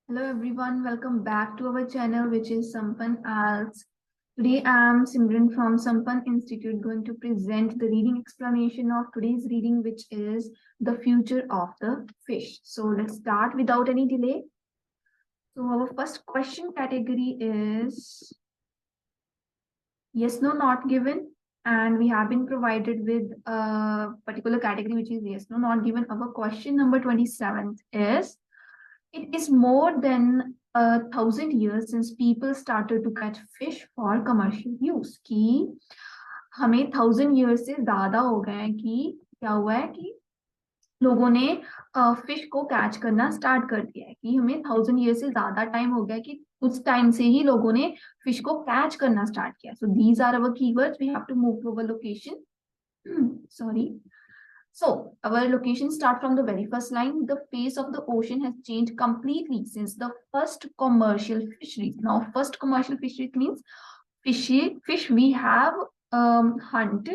Hello everyone, welcome back to our channel which is Sampan Alts. Today I am Simran from Sampan Institute going to present the reading explanation of today's reading which is The Future of the Fish. So let's start without any delay. So our first question category is yes, no, not given, and we have been provided with a particular category which is yes, no, not given. Our question number 27 is it is more than 1,000 years since people started to catch fish for commercial use. कि हमें 1,000 years से ज्यादा हो गए हैं कि क्या हुआ है कि लोगों ने फिश को कैच करना स्टार्ट कर दिया है कि हमें 1,000 years से ज्यादा टाइम हो गया कि उस टाइम से ही लोगों ने फिश को कैच करना स्टार्ट किया. So these are our keywords. We have to move to our location. Sorry. So, our location start from the very first line. The face of the ocean has changed completely since the first commercial fisheries. Now, first commercial fisheries means fish we have hunt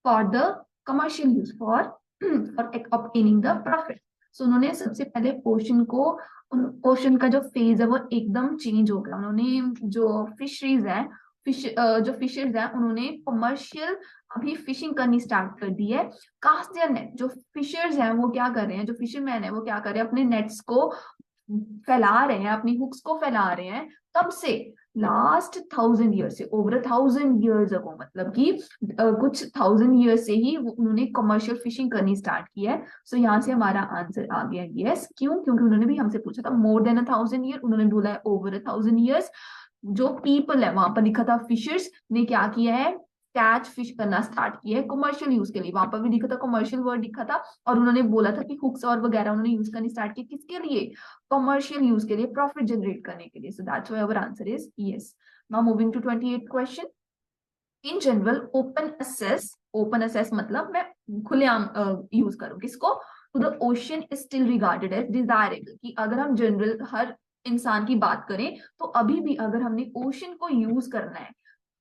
for the commercial use for obtaining the profit. So, उन्होंने सबसे पहले ocean का जो phase है वो एकदम change हो गया. उन्होंने जो फिशरीज है जो फिशर्स हैं उन्होंने कमर्शियल अभी फिशिंग करनी स्टार्ट कर दी है. Cast their net. जो फिशर्स हैं वो क्या कर रहे हैं, जो फिशरमैन है वो क्या कर रहे हैं, अपने नेट्स को फैला रहे हैं, अपनी हुक्स को फैला रहे हैं. कब से? लास्ट 1,000 years से, ओवर 1,000 years अगो. मतलब कि कुछ 1,000 years से ही उन्होंने कमर्शियल फिशिंग करनी स्टार्ट की है. सो यहाँ से हमारा आंसर आ गया यस. क्यों? क्योंकि उन्होंने भी हमसे पूछा था मोर देन 1,000 year, उन्होंने बोला है ओवर 1,000 years. जो पीपल है वहां पर लिखा था फिशर्स ने क्या किया है, कैच फिश करना स्टार्ट किया है कमर्शियल यूज के लिए. वहां पर भी लिखा था कमर्शियल वर्ड लिखा था और उन्होंने बोला था कि हुक्स और वगैरह उन्होंने यूज करनी स्टार्ट की. किसके लिए? कमर्शियल यूज के लिए, प्रॉफिट जनरेट करने के लिए. So that's why our answer is yes. Now moving to 28th question. In general open access मतलब मैं खुलेआम यूज करूं किसको? To the ocean is still regarded as desirable. कि अगर हम जनरल हर इंसान की बात करें तो अभी भी अगर हमने ओशन को यूज करना है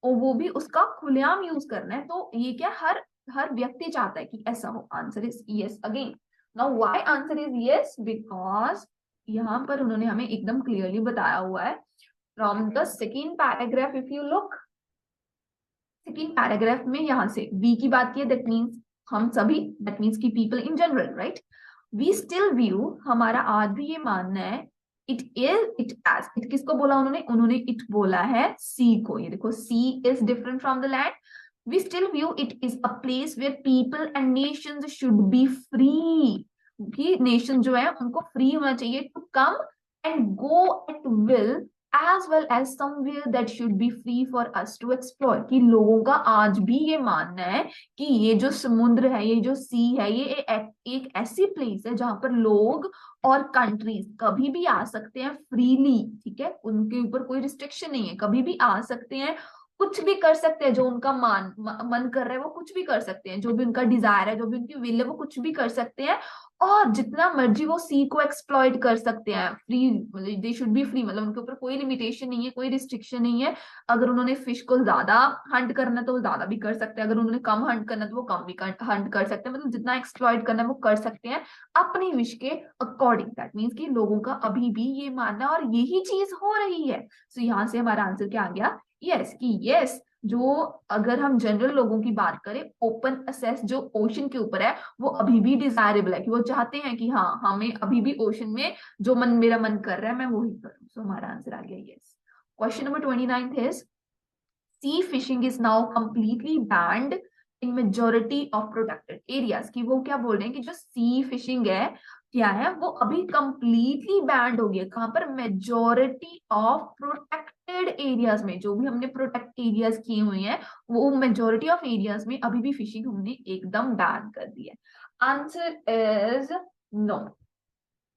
और वो भी उसका खुलेआम यूज करना है तो ये क्या हर हर व्यक्ति चाहता है कि ऐसा हो. Answer is yes again. Now why answer is yes? Because यहाँ पर उन्होंने हमें एकदम क्लियरली बताया हुआ है from the second paragraph. If you look second paragraph में यहाँ से वी की बात की है. दैट मीन्स हम सभी, दैट मीन्स की people in general, right. We still view, हमारा आज भी ये मानना है. इट एज, इट किसको बोला उन्होंने इट बोला है सी को. ये देखो sea is different from the land. We still view it is a place where people and nations should be free. कि नेशन जो है उनको फ्री होना चाहिए to come and go at will as well as somewhere that should be free for us to explore. कि लोगों का आज भी ये मानना है कि ये जो समुद्र है, ये जो सी है, ये एक ऐसी प्लेस है जहां पर लोग और कंट्रीज कभी भी आ सकते हैं फ्रीली. ठीक है, उनके ऊपर कोई रिस्ट्रिक्शन नहीं है, कभी भी आ सकते हैं, कुछ भी कर सकते हैं. जो उनका मन कर रहा है वो कुछ भी कर सकते हैं. जो भी उनका डिजायर है, जो भी उनकी विल है, वो कुछ भी कर सकते हैं और जितना मर्जी वो सी को एक्सप्लॉइट कर सकते हैं. Free, they should be free, मतलब उनके ऊपर कोई लिमिटेशन नहीं है, कोई रिस्ट्रिक्शन नहीं है. अगर उन्होंने फिश को ज्यादा हंट करना है तो वो ज्यादा भी कर सकते हैं, अगर उन्होंने कम हंट करना है तो वो कम भी हंट कर सकते हैं. मतलब जितना एक्सप्लॉइट करना है वो कर सकते हैं अपनी विश के अकॉर्डिंग. दैट मीन्स कि लोगों का अभी भी ये मानना और यही चीज हो रही है. सो यहाँ से हमारा आंसर क्या आ गया? यस. कि यस, जो अगर हम जनरल लोगों की बात करें, ओपन असेस जो ओशन के ऊपर है वो अभी भी डिजायरेबल है. कि वो चाहते हैं कि हाँ हमें अभी भी ओशन में जो मेरा मन कर रहा है मैं वही करूं. सो हमारा आंसर आ गया yes. Question number 29 is C fishing is now completely band in majority of protected areas. की वो क्या बोल रहे हैं कि जो सी फिशिंग है क्या है वो अभी कंप्लीटली बैंड हो गया. कहां पर? मेजोरिटी ऑफ प्रोटेक्टेड एरियाज में. जो भी हमने प्रोटेक्ट एरियाज किए हुए हैं वो मेजोरिटी ऑफ एरियाज में अभी भी फिशिंग हमने एकदम बैन कर दी है. Answer is no.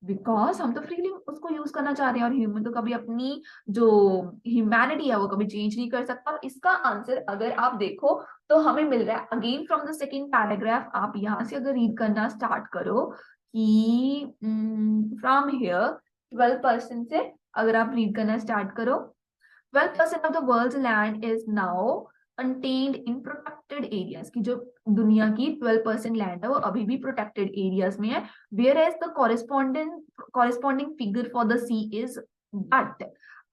बिकॉज हम तो फ्रीली उसको यूज करना चाह रहे हैं और ह्यूमन तो कभी अपनी जो ह्यूमैनिटी है वो कभी चेंज नहीं कर सकता. और इसका आंसर अगर आप देखो तो हमें मिल रहा है again from the second paragraph. आप यहाँ से अगर रीड करना स्टार्ट करो कि फ्रॉम हियर 12% से अगर आप रीड करना स्टार्ट करो, 12% of the world's land is now contained in protected areas. की जो दुनिया की 12% लैंड है वो अभी भी प्रोटेक्टेड एरियाज में है. Whereas the corresponding figure for the sea is but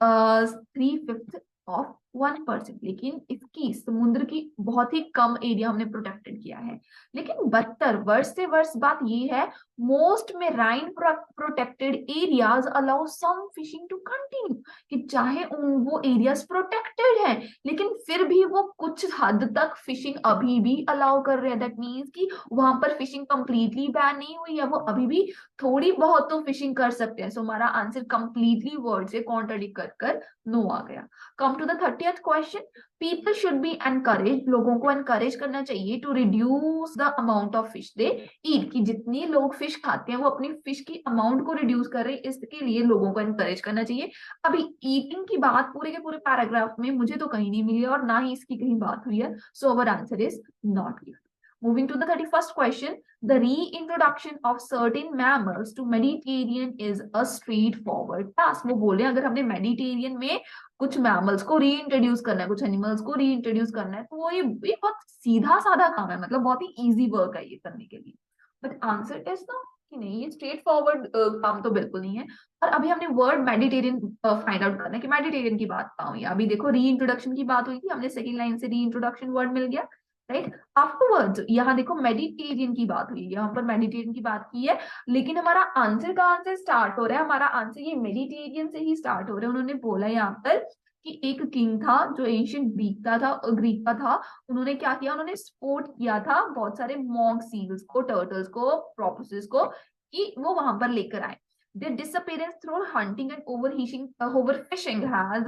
3/5 of 1%, लेकिन इसकी समुद्र की बहुत ही कम एरिया हमने प्रोटेक्टेड किया है। लेकिन बदतर वर्ष से वर्ष बात ये है, most marine protected areas allow some fishing to continue, कि चाहे वो एरियाज प्रोटेक्टेड है लेकिन फिर भी वो कुछ हद तक फिशिंग अभी भी अलाउ कर रहे हैं। दैट मीन्स कि वहां पर फिशिंग कंप्लीटली बैन नहीं हुई है, वो अभी भी थोड़ी बहुत तो फिशिंग कर सकते हैं। सो हमारा आंसर कंप्लीटली वर्ड से कॉन्ट्राडिक्ट कर नो आ गया। Come to the 30th question, people should be encourage, लोगों को एनकरेज करना चाहिए to reduce the amount of fish they eat, कि जितनी लोग फिश खाते हैं वो अपनी फिश की अमाउंट को रिड्यूस कर रहे हैं, इसके लिए लोगों को एनकरेज करना चाहिए। अभी ईटिंग की बात पूरे के पूरे पैराग्राफ में मुझे तो कहीं नहीं मिली और ना ही इसकी कहीं बात हुई है। So our answer is not given. Moving to the 31st question, the reintroduction of certain mammals to Mediterranean is a straightforward task. वो बोले अगर हमने मेडिटेरियन में कुछ मैमल्स को रीइंट्रोड्यूस करना है, कुछ एनिमल्स को रीइंट्रोड्यूस करना है, तो वो ये बहुत सीधा साधा काम है, मतलब बहुत ही इजी वर्क है ये करने के लिए। बट आंसर इज नो कि नहीं, ये स्ट्रेट फॉरवर्ड काम तो बिल्कुल नहीं है। और अभी हमने वर्ड मेडिटेरियन फाइंड आउट करना है कि मेडिटेरियन की बात कहाँ हुई। अभी देखो रीइंट्रोडक्शन की बात हुई थी, हमने सेकंड लाइन से रीइंट्रोडक्शन वर्ड मिल गया, राइट। आफ्टरवर्ड्स यहाँ देखो मेडिटेरियन की बात हुई, यहाँ पर मेडिटेरियन की बात की है, लेकिन हमारा आंसर कहाँ से स्टार्ट हो रहा है, हमारा आंसर ये मेडिटेरियन से ही स्टार्ट हो रहा है। उन्होंने बोला यहाँ पर कि एक किंग था जो एंशियंट ग्रीक का था, उन्होंने क्या किया, उन्होंने सपोर्ट किया था बहुत सारे मॉन्क सील्स को, टर्टल्स को, प्रोपोसिस को, कि वो वहां पर लेकर आए। Their disappearance through hunting and overfishing has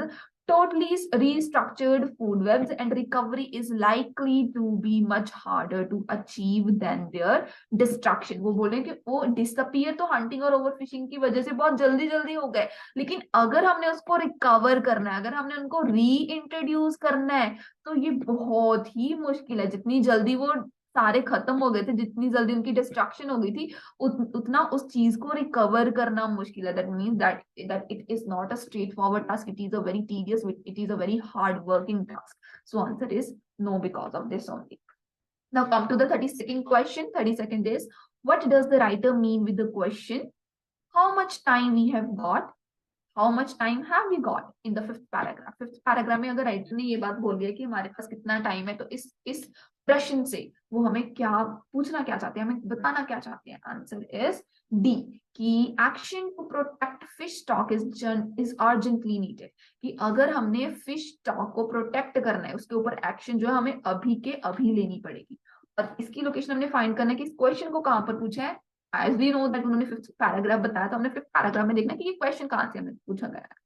totally restructured food webs, and recovery is likely to be much harder to achieve than their destruction. वो बोले कि वो disappear तो hunting और overfishing की वजह से बहुत जल्दी जल्दी हो गए, लेकिन अगर हमने उसको रिकवर करना है, अगर हमने उनको रीइंट्रोड्यूस करना है, तो ये बहुत ही मुश्किल है। जितनी जल्दी वो सारे खत्म हो गए थे, जितनी जल्दी उनकी डिस्ट्रक्शन हो गई थी, उतना उस चीज को रिकवर करना मुश्किल है। That means that it is not a straightforward task, it is a very tedious, it is a very hard working task. So answer is no because of this only. Now come to the 32nd question. 32nd is, what does the writer mean with the question how much time we have got, how much time have we got in the 5th paragraph. 5th paragraph में अगर writer ने ये बात बोल दिया कि हमारे पास कितना टाइम है, तो इस प्रश्न से वो हमें क्या पूछना क्या चाहते हैं, हमें बताना क्या चाहते हैं। आंसर इज डी, कि action to protect fish stock is urgently needed, कि अगर हमने फिश स्टॉक को प्रोटेक्ट करना है, उसके ऊपर एक्शन जो है हमें अभी के अभी लेनी पड़ेगी। और इसकी लोकेशन हमने फाइंड करना है कि इस क्वेश्चन को कहां पर पूछा है। एज वी नो दैट उन्होंने 5th पैराग्राफ बताया, तो हमने 5th पैराग्राफ में देखना कि ये क्वेश्चन कहां से हमें पूछा गया है।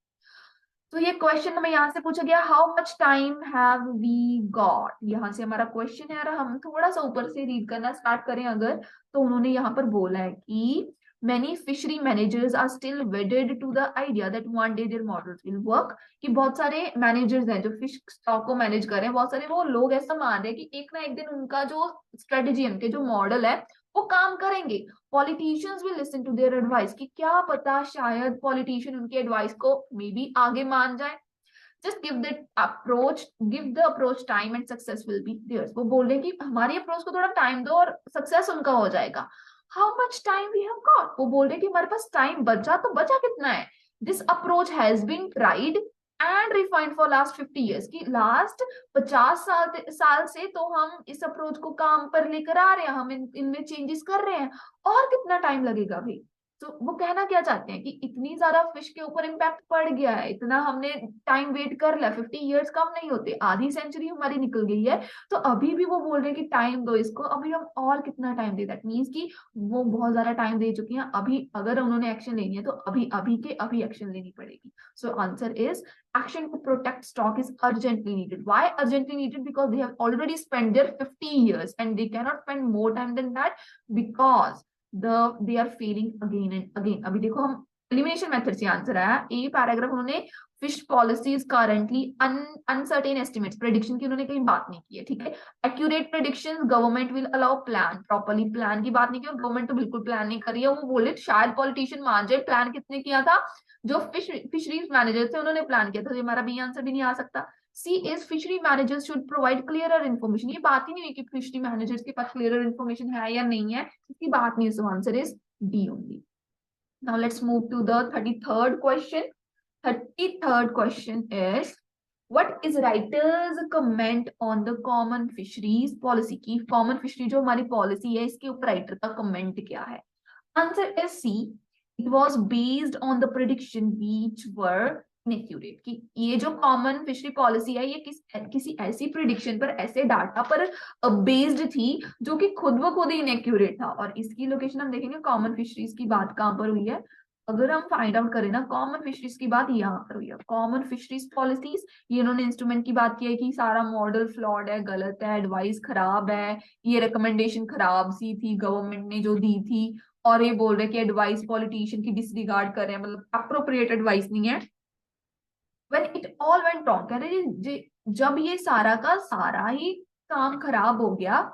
तो ये क्वेश्चन हमें यहाँ से पूछा गया, how much time have we got, यहाँ से हमारा क्वेश्चन है। और हम थोड़ा सा ऊपर से रीड करना स्टार्ट करें अगर, तो उन्होंने यहाँ पर बोला है कि many fishery managers are still wedded to the idea that one day their models will work, कि बहुत सारे मैनेजर्स हैं जो फिश स्टॉक को मैनेज कर रहे हैं, बहुत सारे वो लोग ऐसा मान रहे हैं कि एक ना एक दिन उनका जो स्ट्रेटेजी, उनके जो मॉडल है वो काम करेंगे। Politicians will listen to their advice, कि क्या पता शायद पॉलिटिशियन उनकी एडवाइस को मे बी आगे मान जाए। Just give the approach time and success will be theirs. वो बोल रहे हैं कि हमारी अप्रोच को थोड़ा टाइम दो और सक्सेस उनका हो जाएगा। How much time we have got, वो बोल रहे हैं कि हमारे पास टाइम बचा, तो बचा कितना है। This approach has been tried and refined for last 50 years, की लास्ट 50 साल से तो हम इस अप्रोच को काम पर लेकर आ रहे हैं, हम इनमें चेंजेस कर रहे हैं, और कितना टाइम लगेगा भाई। तो वो कहना क्या चाहते हैं कि इतनी ज्यादा फिश के ऊपर इम्पैक्ट पड़ गया है, इतना हमने टाइम वेट कर लिया, 50 years कम नहीं होते, आधी सेंचुरी हमारी निकल गई है, तो अभी भी वो बोल रहे हैं कि टाइम दो इसको, अभी हम और कितना टाइम दे। दैट मीन्स कि वो बहुत ज्यादा टाइम दे चुकी हैं, अभी अगर उन्होंने एक्शन लेनी है तो अभी अभी के अभी एक्शन लेनी पड़ेगी। सो answer is action to protect stock is urgently needed. Why urgently needed? Because they have already spent their 50 years and they cannot spend more time than that, because they are failing again and again. अभी देखो हम elimination method से answer आया। A paragraph उन्होंने fish policies currently uncertain estimates, prediction की उन्होंने कहीं बात नहीं की है, ठीक है। Accurate prediction, government will allow plan, properly plan की बात नहीं की, गवर्नमेंट तो बिल्कुल प्लान नहीं कर रही है। वो बोले शायद पॉलिटिशियन मान जाए, प्लान किसने किया था, जो फिशरीज मैनेजर थे उन्होंने प्लान किया था। तो हमारा बी आंसर भी नहीं आ सकता। C is fishery managers should provide clearer information, ये बात ही नहीं है कि फिशरी मैनेजर्स के पास क्लियरर इन्फॉर्मेशन है या नहीं है, इसकी बात नहीं है। So answer is d only. Now let's move to the 33rd question. 33rd question is what is writer's comment on the common fisheries policy? की common fishery जो हमारी policy है इसके ऊपर राइटर का comment क्या है? Answer is C. It was based on the prediction which were inaccurate. कि ये जो common fishery policy है ये किसी ऐसी prediction पर, ऐसे डाटा पर based थी जो कि खुद व खुद ही inaccurate था। और इसकी लोकेशन हम देखेंगे common fisheries की बात कहाँ पर हुई है। अगर हम फाइंड आउट करें ना, कॉमन फिशरीज की बात यहाँ पर हुई है। कॉमन फिशरीज पॉलिसीज, ये इन्होंने इंस्ट्रूमेंट की बात की है कि सारा मॉडल फ्लॉड है, गलत है, एडवाइस खराब है, ये रिकमेंडेशन खराब सी थी गवर्नमेंट ने जो दी थी, और ये बोल रहे हैं कि एडवाइस पॉलिटिशियन की डिसरिगार्ड कर रहे हैं, मतलब अप्रोप्रिएट एडवाइस नहीं है। When it all went wrong, कह रहे जब ये सारा का सारा ही काम खराब हो गया,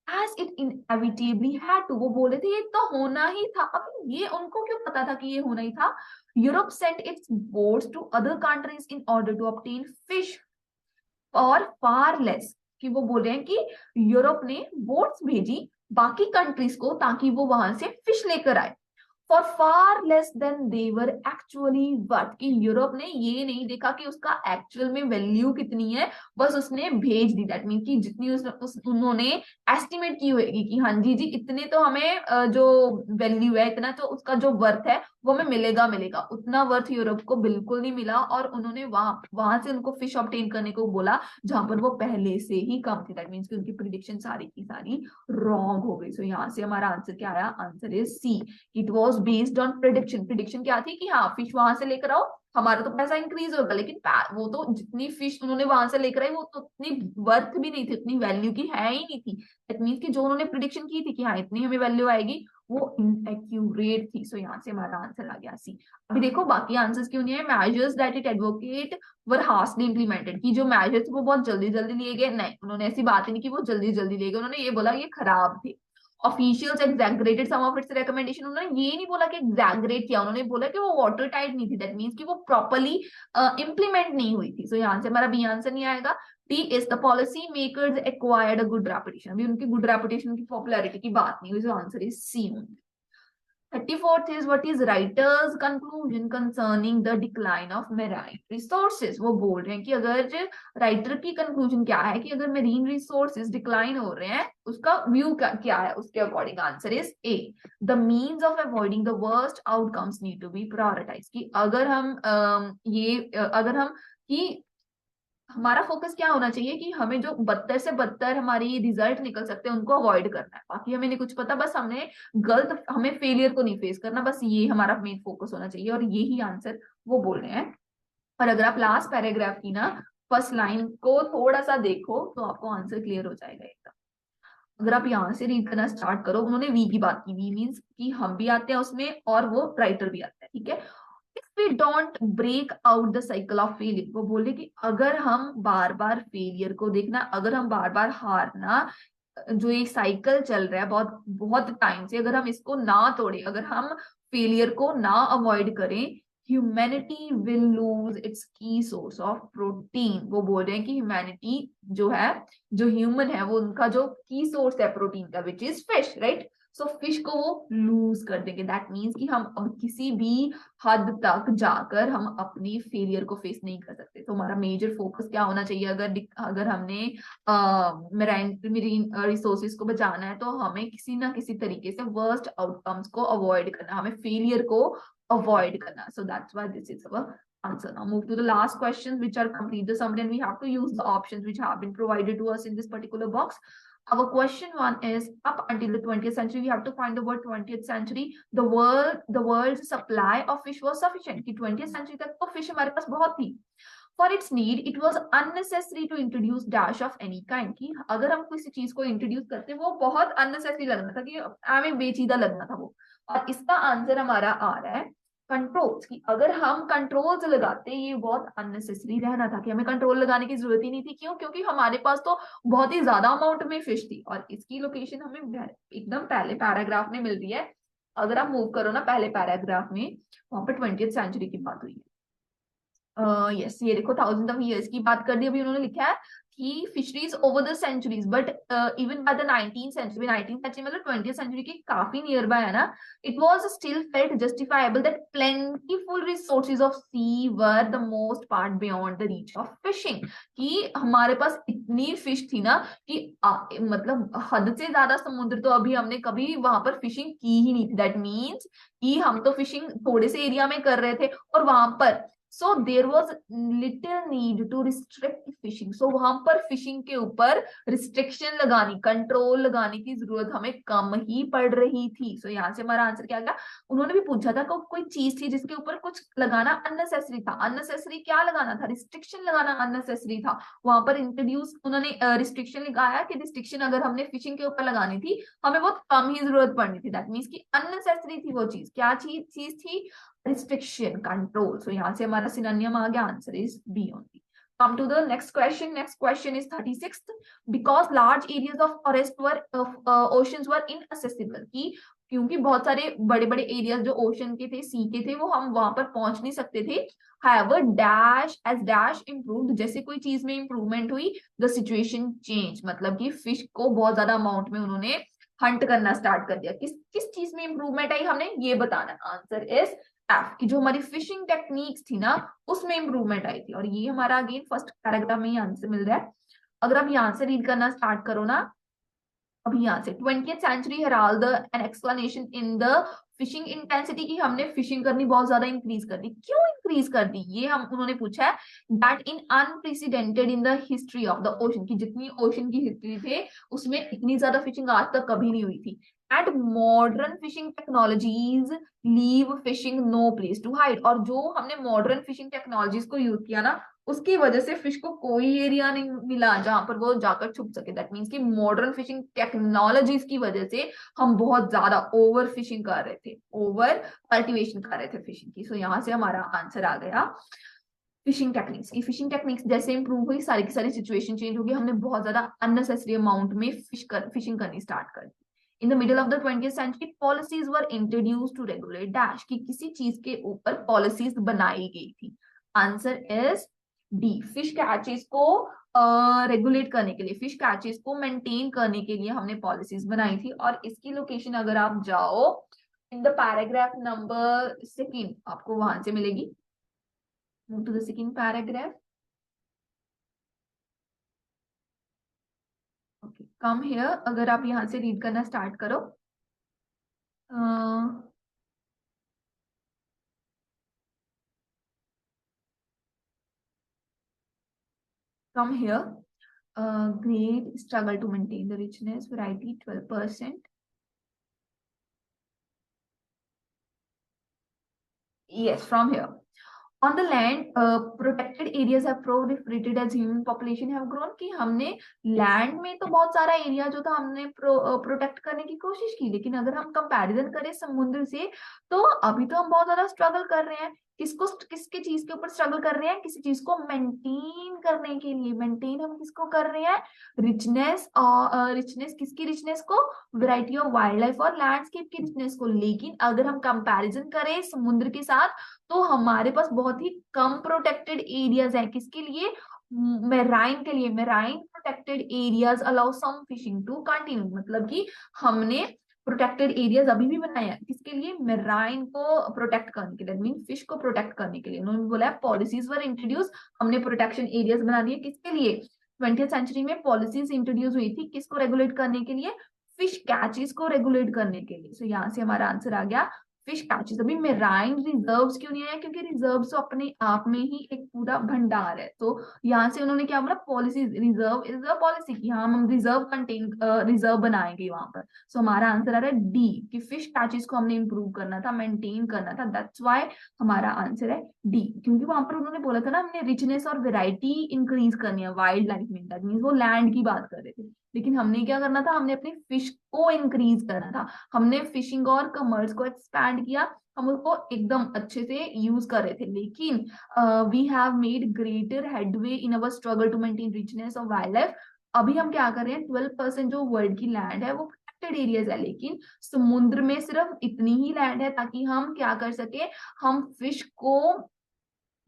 as it inevitably had to, वो बोले थे ये तो होना ही था। अब ये उनको क्यों पता था कि ये होना ही था? Europe sent its boats to other countries in order to obtain fish और फार लेस, कि वो बोल रहे हैं कि यूरोप ने बोट्स भेजी बाकी कंट्रीज को ताकि वो वहां से फिश लेकर आए for far less than they were actually worth, कि यूरोप ने ये नहीं देखा कि उसका एक्चुअल में वैल्यू कितनी है, बस उसने भेज दी। दैट मीन कि जितनी उन्होंने एस्टिमेट की होगी कि हाँ जी जी इतने तो हमें जो वैल्यू है, इतना तो उसका जो वर्थ है वो हमें मिलेगा मिलेगा, उतना वर्थ यूरोप को बिल्कुल नहीं मिला। और उन्होंने वहां वहां से उनको फिश ऑब्टेन करने को बोला जहां पर वो पहले से ही कम थे। दैट मीन्स कि उनकी प्रिडिक्शन सारी की सारी रॉन्ग हो गई। सो यहाँ से हमारा आंसर क्या आया? Answer is c. It was based on prediction. Prediction क्या थी कि हाँ फिश वहां से लेकर आओ, हमारा तो पैसा इंक्रीज होगा, लेकिन वो तो जितनी फिश उन्होंने वहां से लेकर आई वो तो उतनी वर्थ भी नहीं थी, उतनी वैल्यू की है ही नहीं थी। दैट मीन्स कि जो उन्होंने प्रिडिक्शन की थी कि हाँ इतनी हमें वैल्यू आएगी, वो इनएक्यूरेट थी। सो यहाँ से हमारा आंसर आ गया सी। अभी देखो बाकी आंसर्स क्यों नहीं है। Measures that it advocate were harshly implemented, की जो मेजर्स वो बहुत जल्दी जल्दी लिए गए, नहीं उन्होंने ऐसी बात ही नहीं की वो जल्दी जल्दी लिए गए, उन्होंने ये बोला ये खराब थे। Officials exaggerated some of its recommendation, उन्होंने ये नहीं बोला कि एग्जैगरेट किया, उन्होंने बोला कि वो वाटर टाइट नहीं थी। दैट मीन्स कि वो प्रॉपर्ली इंप्लीमेंट नहीं हुई थी। सो यहाँ से हमारा बी आंसर नहीं आएगा। D is the policy makers acquired a good reputation, अभी उनकी गुड रेपुटेशन की पॉपुलैरिटी की बात नहीं हुई। So answer is c. 34th is what is writer's conclusion concerning the decline of marine resources। वो बोल रहे हैं कि अगर राइटर की कंक्लूजन क्या है कि अगर मेरीन रिसोर्सेज डिक्लाइन हो रहे हैं, उसका व्यू क्या है उसके according. Answer is a. The means of avoiding the worst outcomes need to be prioritize, कि अगर हम अगर हम कि हमारा फोकस क्या होना चाहिए कि हमें जो बदतर से बदतर हमारी रिजल्ट निकल सकते हैं उनको अवॉइड करना है। बाकी हमें नहीं कुछ पता, बस हमने गलत, हमें फेलियर को नहीं फेस करना, बस ये हमारा मेन फोकस होना चाहिए। और यही आंसर वो बोल रहे हैं। और अगर आप लास्ट पैराग्राफ की ना फर्स्ट लाइन को थोड़ा सा देखो तो आपको आंसर क्लियर हो जाएगा एकदम। अगर आप यहाँ से रीड करना स्टार्ट करो, उन्होंने वी की बात की, वी मीन्स कि हम भी आते हैं उसमें और वो राइटर भी आता है, ठीक है। If we don't break out the cycle of failure, वो बोले कि अगर हम बार बार फेलियर को देखना, अगर हम बार बार हारना, जो ये साइकिल चल रहा है बहुत बहुत टाइम से, अगर हम इसको ना तोड़े, अगर हम फेलियर को ना अवॉइड करें, humanity will lose its key source of protein. वो बोल रहे हैं कि ह्यूमैनिटी जो है, जो ह्यूमन है, वो उनका जो की सोर्स है प्रोटीन का, which is fish, right. So fish को वो लूज कर देंगे। दैट मीन्स कि हम अब किसी भी हद तक जाकर हम अपनी फेलियर को फेस नहीं कर सकते। तो हमारा मेजर फोकस क्या होना चाहिए, अगर हमने मेरीन रिसोर्सेज को बचाना है, तो हमें किसी ना किसी तरीके से वर्स्ट आउटकम्स को अवॉइड करना, हमें फेलियर को अवॉइड करना। सो that's why this is our answer. Now move to the last questions, which are complete the summary, and we have to use the options which have been provided to us in this particular box. Our question one is, up until the 20th century, we have to find the word 20th century. The world's supply of fish was sufficient. कि 20th century तक तो fish हमारे पास बहुत थी। For its need, it was unnecessary to introduce dash of any kind। कि अगर हम किसी चीज को इंट्रोड्यूस करते वो बहुत unnecessary लगना था, कि हमें बेचीदा लगना था वो। और इसका आंसर हमारा आ रहा है कंट्रोल्स, की अगर हम कंट्रोल्स लगाते ये बहुत अननेसेसरी रहना था, कि हमें कंट्रोल लगाने की जरूरत ही नहीं थी। क्यों? क्योंकि हमारे पास तो बहुत ही ज्यादा अमाउंट में फिश थी। और इसकी लोकेशन हमें एकदम पहले पैराग्राफ में मिल रही है। अगर आप मूव करो ना पहले पैराग्राफ में, वहां पर 20th सेंचुरी की बात हुई है। यस, ये देखो थाउजेंड ऑफ ईयर्स की बात कर दी। अभी उन्होंने लिखा है की fisheries over the centuries, but even by the 19th century, 19th century मतलब 20th सेंचुरी के काफी नियर बाय है ना, it was still felt justifiable that plentiful resources of sea were the most part beyond the reach of fishing, कि हमारे पास इतनी fish थी ना कि मतलब हद से ज्यादा समुद्र तो अभी हमने कभी वहां पर फिशिंग की ही नहीं थी। दैट मीन्स कि हम तो फिशिंग थोड़े से एरिया में कर रहे थे और वहां पर so there was little need to restrict fishing, so वहां पर फिशिंग के ऊपर रिस्ट्रिक्शन लगानी, कंट्रोल लगाने की जरूरत हमें कम ही पड़ रही थी। सो यहाँ से हमारा आंसर क्या गया? उन्होंने भी पूछा था कि कोई चीज थी जिसके ऊपर कुछ लगाना अननेसेसरी था। अननेसेसरी क्या लगाना था? रिस्ट्रिक्शन लगाना अननेसेसरी था। वहां पर इंट्रोड्यूस उन्होंने रिस्ट्रिक्शन लगाया कि रिस्ट्रिक्शन अगर हमने फिशिंग के ऊपर लगानी थी हमें बहुत कम ही जरूरत पड़नी थी। दैट मीन्स की अननेसेसरी थी वो चीज। क्या चीज थी? Restriction, control. सो यहाँ से हमारा सिनोनिम आ गया, answer is b only. Come to the next question. Next question is 36th. Because large areas of forest were oceans were inaccessible, कि क्योंकि बहुत सारे बड़े बड़े एरियाज जो ओशन के थे, सी के थे, वो हम वहां पर पहुंच नहीं सकते थे। However, dash as dash improved, जैसे कोई चीज में इंप्रूवमेंट हुई, the situation changed, मतलब कि फिश को बहुत ज्यादा अमाउंट में उन्होंने हंट करना स्टार्ट कर दिया। किस किस चीज में इंप्रूवमेंट आई हमें ये बताना। आंसर इज एफ, की जो हमारी फिशिंग टेक्निक्स थी ना उसमें इंप्रूवमेंट आई थी। और ये हमारा अगेन फर्स्ट पैराग्राफ में ही आंसर मिल रहा है। अगर आप यहाँ से रीड करना स्टार्ट करो ना, अभी यहाँ से 20th century heralded an explanation in the fishing intensity, की हमने फिशिंग करनी बहुत ज्यादा इंक्रीज कर दी। क्यों इंक्रीज कर दी ये हम उन्होंने पूछा है। That in unprecedented in the history of the ocean, की जितनी ओशन की हिस्ट्री थे उसमें इतनी ज्यादा फिशिंग आज तक कभी नहीं हुई थी। At modern fishing technologies leave fishing no place to hide, और जो हमने मॉडर्न फिशिंग टेक्नोलॉजीज को यूज किया ना उसकी वजह से फिश को कोई एरिया नहीं मिला जहां पर वो जाकर छुप सके। दैट मीन्स कि मॉडर्न फिशिंग टेक्नोलॉजीज की वजह से हम बहुत ज्यादा ओवर फिशिंग कर रहे थे, ओवर कल्टिवेशन कर रहे थे फिशिंग की। सो यहाँ से हमारा आंसर आ गया फिशिंग टेक्निक्स की। फिशिंग टेक्निक्स जैसे इंप्रूव हुई सारी की सारी सिचुएशन चेंज हो गई, हमने बहुत ज्यादा अननेसेसरी अमाउंट में फिशिंग करनी स्टार्ट कर दी। In the middle of the 20th century policies were introduced to regulate dash, की किसी चीज के ऊपर पॉलिसीज बनाई गई थी। Answer is D, fish catches को रेगुलेट करने के लिए, फिश कैचेस को मेंटेन करने के लिए हमने पॉलिसीज बनाई थी। और इसकी लोकेशन अगर आप जाओ इन द पैराग्राफ नंबर 2 आपको वहां से मिलेगी। Move to the second paragraph. Okay, come here, अगर आप यहाँ से रीड करना स्टार्ट करो। Come here, great struggle to maintain the richness, variety 12%. Yes, from here. On the land, protected areas have proliferated as human population have grown, कि हमने land में तो बहुत सारा एरिया जो था हमने प्रोटेक्ट करने की कोशिश की, लेकिन अगर हम कंपैरिजन करें समुद्र से तो अभी तो हम बहुत ज्यादा स्ट्रगल कर रहे हैं। किसको, किसके चीज के ऊपर स्ट्रगल कर रहे हैं? किसी चीज को मेंटेन करने के लिए। मेंटेन हम किसको कर रहे हैं? रिचनेस, और रिचनेस किसकी रिचनेस को? वैरायटी ऑफ वाइल्ड लाइफ और लैंडस्केप की रिचनेस को। लेकिन अगर हम कंपैरिजन करें समुद्र के साथ तो हमारे पास बहुत ही कम प्रोटेक्टेड एरियाज है। किसके लिए? मेराइन के लिए। Marine protected areas allow some fishing to continue, मतलब कि हमने प्रोटेक्टेड एरियाज अभी भी बनाए हैं किसके लिए? मेराइन को प्रोटेक्ट करने के लिए, मीन फिश को प्रोटेक्ट करने के लिए। उन्होंने बोला है पॉलिसीज वर इंट्रोड्यूस, हमने प्रोटेक्शन एरियाज बना दिए किसके लिए? 20th सेंचुरी में पॉलिसीज इंट्रोड्यूस हुई थी किसको रेगुलेट करने के लिए? फिश कैचेस को रेगुलेट करने के लिए। सो यहाँ से हमारा आंसर आ गया फिश कैचेस। अभी मेराइन रिजर्व्स क्यों नहीं आया? क्योंकि रिजर्व्स तो अपने आप में ही एक पूरा भंडार है। तो यहाँ से उन्होंने क्या बोला? Policies, reserve is a policy, की हाँ हम रिजर्व कंटेन रिजर्व बनाएंगे वहां पर। सो हमारा आंसर आ रहा है डी, कि फिश कैचेस को हमने इंप्रूव करना था, मेंटेन करना था। दैट्स व्हाई हमारा आंसर है डी, क्योंकि वहां पर उन्होंने बोला था ना हमने रिचनेस और वेराइटी इंक्रीज करनी है वाइल्ड लाइफ में। दैट मीन्स वो लैंड की बात कर रहे थे, लेकिन हमने क्या करना था? हमने अपनी फिश को इंक्रीज करना था। हमने फिशिंग और कमर्स को एक्सपैंड किया, हम उसको एकदम अच्छे से यूज कर रहे थे। लेकिन we have made greater headway in our struggle to maintain richness of wildlife. अभी हम क्या कर रहे हैं? 12% जो वर्ल्ड की लैंड है वो प्रोटेक्टेड एरियाज है, लेकिन समुद्र में सिर्फ इतनी ही लैंड है ताकि हम क्या कर सके? हम फिश को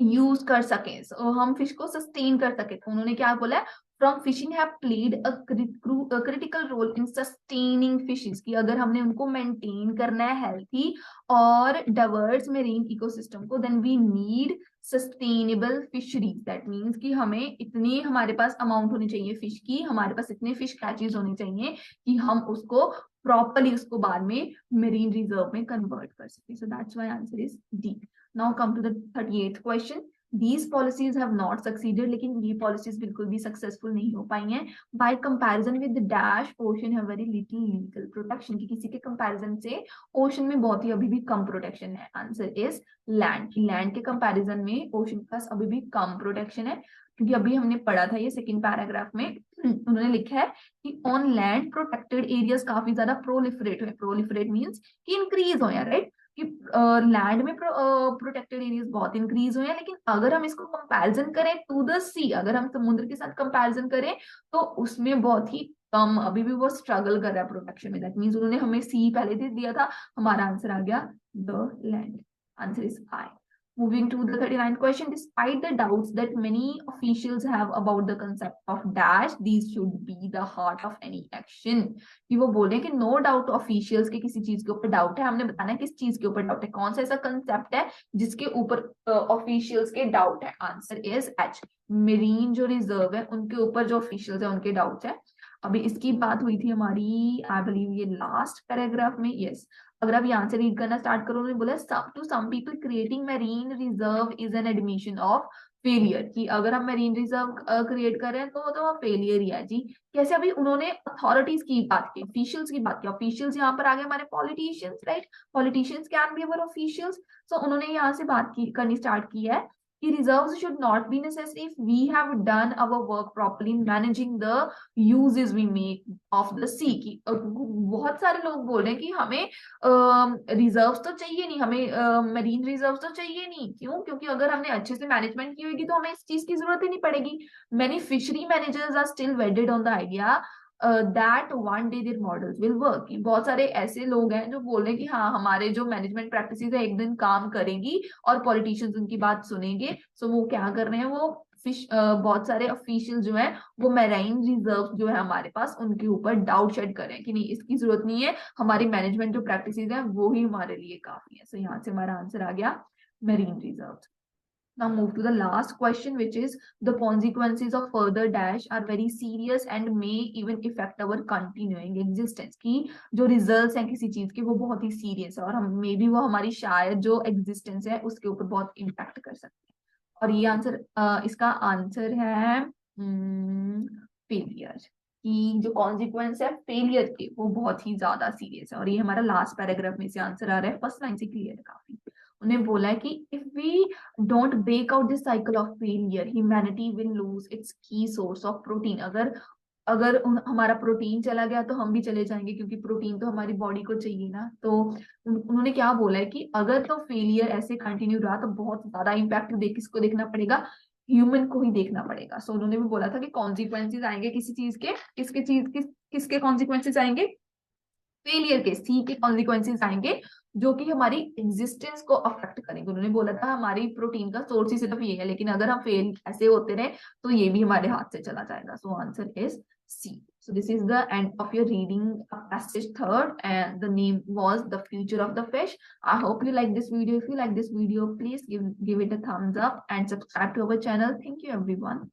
यूज कर सके, हम फिश को सस्टेन कर सके। तो उन्होंने क्या बोला है? From fishing have played a critical role in sustaining fishes, कि अगर हमने उनको मेंटेन करना है हेल्थी और डाइवर्स मेरीन इकोसिस्टम को, then we need sustainable fisheries. That means कि हमें इतनी हमारे पास अमाउंट होनी चाहिए फिश की, हमारे पास इतने फिश कैचेस होने चाहिए कि हम उसको प्रॉपरली उसको बाद में मेरीन रिजर्व में कन्वर्ट कर सके। So that's why answer is d. Now come to the 38th question. These policies have not succeeded, लेकिन ये policies बिल्कुल भी सक्सेसफुल नहीं हो पाई हैं। By comparison with the dash, ocean have very little legal protection, कि किसी के कंपैरिजन से ओशन में बहुत ही अभी भी कम प्रोटेक्शन है। Answer is land. लैंड के कंपैरिजन में ओशन के पास अभी भी कम प्रोटेक्शन है, क्योंकि अभी हमने पढ़ा था ये सेकंड पैराग्राफ में, उन्होंने लिखा है कि ऑन लैंड प्रोटेक्टेड एरियाज काफी ज्यादा प्रोलिफरेट हुए। प्रोलिफरेट मीन्स कि इंक्रीज हो, राइट, कि लैंड में प्रोटेक्टेड एरियाज बहुत इंक्रीज हुए हैं। लेकिन अगर हम इसको कंपैरिजन करें टू द सी, अगर हम समुद्र के साथ कंपैरिजन करें तो उसमें बहुत ही कम, अभी भी वो स्ट्रगल कर रहा है प्रोटेक्शन में। दैट मीन्स उन्होंने हमें सी पहले दे दिया था, हमारा आंसर आ गया the land. Answer is I. Moving to the 39th question, despite the doubts that many officials have about the concept of dash, these should be the heart of any action। कि वो बोल रहे हैं कि no doubt officials के किसी चीज के ऊपर डाउट है, हमने बताना है किस चीज के ऊपर डाउट है, कौन सा ऐसा कंसेप्ट है जिसके ऊपर ऑफिशियल्स के डाउट है। Answer is H. मेरीन जो रिजर्व है उनके ऊपर जो ऑफिशियल्स है उनके डाउट है। अभी इसकी बात हुई थी हमारी, आई बिलीव ये लास्ट पैराग्राफ में। यस, अगर आप यहाँ से रीड करना स्टार्ट करो, उन्होंने बोला to some people creating marine reserve is an admission of failure, कि अगर हम मैरीन रिजर्व क्रिएट कर रहे हैं तो फेलियर ही है जी। कैसे? अभी उन्होंने अथॉरिटीज की बात की, ऑफिशियल्स की बात की। ऑफिशियल्स यहाँ पर आ गए हमारे politicians, right, politicians can be our officials. So उन्होंने यहाँ से बात की करनी स्टार्ट की है कि reserves should not be necessary if we have done our work properly in managing the uses we make of the sea। की बहुत सारे लोग बोल रहे हैं कि हमें रिजर्व्स तो चाहिए नहीं, हमें मरीन रिजर्व्स तो चाहिए नहीं। क्यों? क्योंकि अगर हमने अच्छे से मैनेजमेंट की होगी तो हमें इस चीज की जरूरत ही नहीं पड़ेगी। Many fishery managers are still wedded on the idea that one day their models will work। बहुत सारे ऐसे लोग हैं जो बोल रहे हैं कि हाँ, हमारे जो मैनेजमेंट प्रैक्टिसेस है एक दिन काम करेंगी और पॉलिटिशियंस उनकी बात सुनेंगे। सो वो क्या कर रहे हैं, वो बहुत सारे ऑफिशियल जो है वो मैराइन रिजर्व जो है हमारे पास उनके ऊपर डाउट शेड कर रहे हैं कि नहीं, इसकी जरूरत नहीं है, हमारी मैनेजमेंट जो प्रैक्टिसेस है वो ही हमारे लिए काफी है। सो यहाँ से हमारा आंसर आ गया marine reserve. Now move to the last question, which is the consequences of further dash are very serious and may even affect our continuing existence। की जो रिजल्ट्स हैं किसी चीज के वो बहुत ही सीरियस है और हम मे बी वो हमारी शायद जो एग्जिस्टेंस है उसके ऊपर बहुत इम्पैक्ट कर सकते हैं। और ये आंसर इसका आंसर है फेलियर। कि जो कॉन्सिक्वेंस है फेलियर के वो बहुत ही ज्यादा सीरियस है। और ये हमारा लास्ट पैराग्राफ में से आंसर आ रहा है, फर्स्ट लाइन से क्लियर है काफी। उन्हें बोला है कि if we don't break out this cycle of failure humanity will lose its key source of protein. अगर अगर हमारा प्रोटीन चला गया तो हम भी चले जाएंगे, क्योंकि प्रोटीन तो हमारी बॉडी को चाहिए ना। तो उन्होंने क्या बोला है कि अगर तो फेलियर ऐसे कंटिन्यू रहा तो बहुत ज्यादा इम्पैक्ट किसको देखना पड़ेगा, ह्यूमन को ही देखना पड़ेगा। सो उन्होंने भी बोला था कि कॉन्सिक्वेंसेज आएंगे किसी चीज के, किसके कॉन्सिक्वेंसेज आएंगे, फेलियर के, सी के कॉन्सिक्वेंसेज आएंगे जो कि हमारी एग्जिस्टेंस को अफेक्ट करेंगे। उन्होंने बोला था हमारी प्रोटीन का सोर्स ही सिर्फ ये है, लेकिन अगर हम फेल ऐसे होते रहे तो ये भी हमारे हाथ से चला जाएगा। So answer is C. So this is the end of your reading of passage third, and the name was The Future of the Fish. I hope you like this video. If you like this video, please give it a thumbs up and subscribe to our channel. Thank you everyone.